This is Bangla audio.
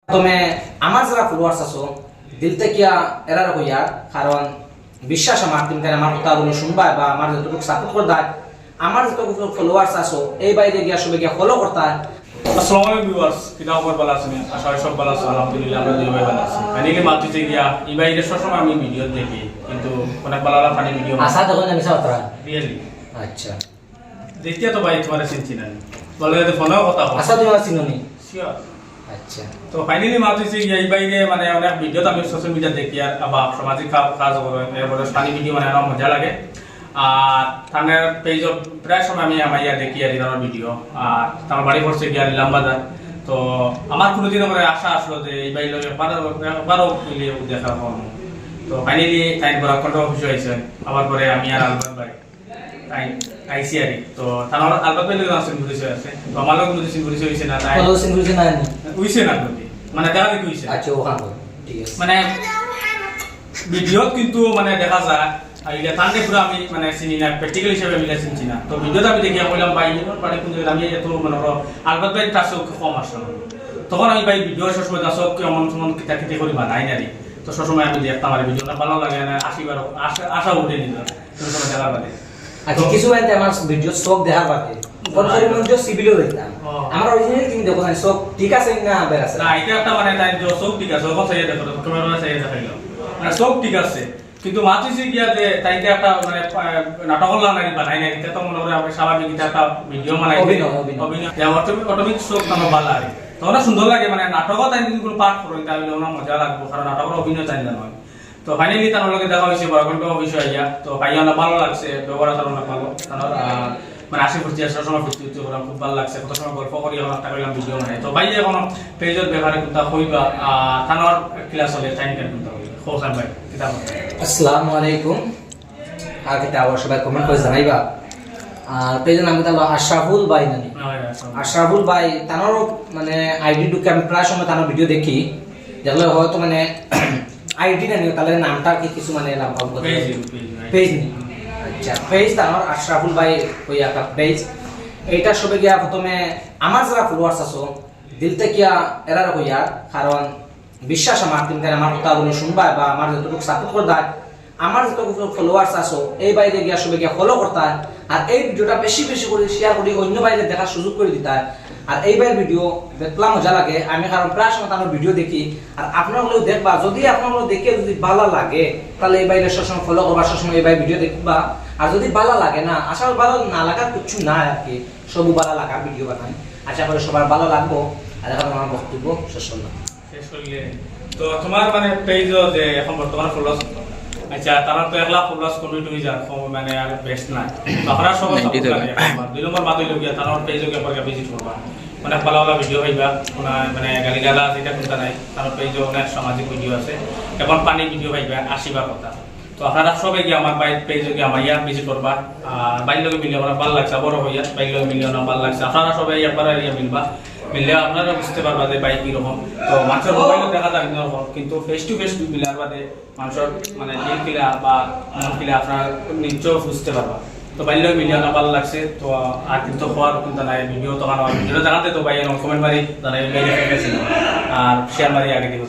তুমি আমার যারা ফলোয়ার্স আছো দিল থেকে এরা হইয়া কারণ বিশ্বাস আমার তুমি আমার কথাগুলো শুনবা বা আমার যতটুকু সাপোর্ট করতে আমার যতটুকু ফলোয়ার্স আছো এই বাইরে গিয়া সবাই গিয়া ফলো করতে। আসসালামু আলাইকুম ভিউয়ার্স, কিটা খবর ভালো আছেন? আশা করি সব ভালো আছেন। আলহামদুলিল্লাহ আমরা দুই ভাই ভালো আছি। ফাইনালি মাত্রই গিয়া এই বাইরে সবসময় আমি ভিডিও দেখি, কিন্তু অনেক ভালো ভালো ফানি ভিডিও আশা দেখো আমি সাতরা রিয়েলি আচ্ছা দেখতে তো ভাই তোমার চিনছি না, বলে যে ফোনেও কথা হয় আশা তুমি চিনুনি শিওর। আচ্ছা তো ফাইনালি মাত্রই এই বাইরে মানে অনেক ভিডিও তো আমি সোশ্যাল মিডিয়া দেখি আর বা সামাজিক কাজ করে এরপরে ফানি ভিডিও মানে আমার মজা লাগে। আর তাদের পেজত প্রায় সময় আমি আমার দেখি আর আমার ভিডিও। আর আমার বাড়ি পড়ছে গিয়া নিলাম বাজার। তো আমার কোনোদিন করে আশা আসলো যে এই বাড়ি লোক একবারও মিলিয়ে দেখা পাবো। তো ফাইনালি টাইম করা কত খুশি হয়েছে। আবার পরে আমি আর আলবাত ভাই আইসি আর তো তার আলবাত ভাই লোক আসেন পরিচয় আছে, তো আমার লোক কিন্তু পরিচয় হয়েছে না, তাই হইছে না মানে দেখা দেখি হয়েছে। আচ্ছা ওখান ঠিক আছে মানে ভিডিওত কিন্তু মানে দেখা যায় আইলে তান্ডে পুরো আমি মানে চিনি না, প্র্যাকটিক্যাল হিসেবে আমি চিনছি না। তো ভিডিওটা আমি দেখি বললাম ভাই বাড়ি কোন জায়গায় আমি এত মানে আলবাত ভাই কাছে কম আসলো। তখন আমি ভাই ভিডিও সবসময় কাছে কেমন কেমন কিতা কিতে করি বানাই নারি। তো সবসময় আমি দেখতাম আর ভিডিওটা ভালো লাগে না, আসিবার আশা উঠে নিত দেখার বাদে। আচ্ছা কিছু বাইতে আমার ভিডিও সব দেখার বাদে পরে ভিডিও সিভিলও দেখতাম আমার অরিজিনাল তুমি দেখো না সব ঠিক আছে না বের আছে না, এটা একটা মানে তাই যে সব ঠিক আছে, ওখানে চাইয়ে দেখো ক্যামেরা চাইয়ে দেখাইলো মানে সব ঠিক আছে, কিন্তু মাতিছি গিয়া যে তাইতে একটা মানে নাটক লাগি বানাই নাই, এটা তো মনে করে আমি স্বাভাবিক একটা ভিডিও বানাই অভিনয় অটোমেটিক সব আমার ভালো লাগে। তখন সুন্দর লাগে মানে নাটকও তাই যদি কোনো পাঠ করো তাহলে ওনার মজা লাগবো, কারণ নাটকের অভিনয় চাই না নয়। তো ফাইনালি তার লগে দেখা হয়েছে বড় অফিসে আইয়া। তো ভাইয়া অনেক ভালো লাগছে, ব্যবহার আচার অনেক ভালো, মানে আশি ফুর্তি আসার সময় ফুর্তি ওরা খুব ভালো লাগছে। কত সময় গল্প করি এখন একটা করলাম ভিডিও বানাই। তো ভাইয়া কোনো পেজের ব্যবহারে কোনটা হইবা থানার ক্লাস হলে টাইম কেন কোনটা হইবা হোসান ভাই কিতাব। আসসালামু আলাইকুম। আর কিতা আবার সবাই কমেন্ট করে জানাইবা। আর পেজের নাম কিতা আশরাফুল ভাই নানি। আশরাফুল ভাই তানোর মানে আইডি ঢুকে আমি প্রায় সময় তানোর ভিডিও দেখি, যেগুলো হয়তো মানে আইডি না নিও তাহলে নামটা কি কিছু মানে নাম পাবো পেজ নি। আচ্ছা পেজ তানোর আশরাফুল ভাই ওই একটা পেজ। এইটা সবে গিয়া প্রথমে আমার যারা ফলোয়ার্স আছো দিল থেকে এরা হইয়া কারণ বিশ্বাস আমার তুমি আমার কথাগুলো শুনবা বা আমার যতটুকু সাপোর্ট করতে আমার যতটুকু ফলোয়ার্স আছো এই বাইরে গিয়া সবাই গিয়া ফলো করতে আর এই ভিডিওটা বেশি বেশি করে শেয়ার করি অন্য বাইরে দেখার সুযোগ করে দিতে। আর এইবার ভিডিও দেখলাম মজা লাগে আমি কারণ প্রায় সময় আমার ভিডিও দেখি আর আপনারাও দেখবা, যদি আপনারা দেখে যদি ভালো লাগে তাহলে এই বাইরে সবসময় ফলো করবা, সবসময় এই বাইরে ভিডিও দেখবা। আর যদি ভালো লাগে না, আসলে ভালো না লাগার কিছু না আর কি, সবু ভালো লাগার ভিডিও বানাই। আশা করি সবার ভালো লাগবো। আর এখন আমার বক্তব্য শেষ করলাম। তো তোমার মানে পেজ যে এখন বর্তমান ফলোয়ার্স আচ্ছা তারা তো 1 লাখ ফলোয়ার্স কমপ্লিট হয়ে যায় মানে আর বেস্ট না, আপনারা সব দুই নম্বর মাত্র লগিয়া তার পেজও কে পরে ভিজিট করবা, অনেক ভালো ভালো ভিডিও হইবা, মানে গালি গালা যেটা কোনটা নাই তার পেজও অনেক সামাজিক ভিডিও আছে এবং পানি ভিডিও পাইবা আসিবার কথা। তো আপনারা সবাই গিয়ে আমার বাইর পেজে গিয়ে আমার ইয়া ভিজিট করবা। আর বাইর লোকে মিলে আমার ভালো লাগছে, বড় হইয়া বাইর লোকে মিলে আমার ভালো লাগছে। আপনারা সবাই একবার ইয়া মিলবা, মিললে আপনারা বুঝতে পারবা যে বাইক কিরকম। তো মানুষের মোবাইলে দেখা যায় অন্যরকম, কিন্তু ফেস টু ফেস মিলার বাদে মানুষের মানে দিল কিলা বা মন কিলা আপনারা নিশ্চয় বুঝতে পারবা। তো বাইর লোকে মিলে আমার ভালো লাগছে। তো আর কিন্তু হওয়ার কিন্তু নাই ভিডিও তো আমার ভিডিও জানাতে তো ভাই কমেন্ট মারি জানাই আর শেয়ার মারি আগে দিব।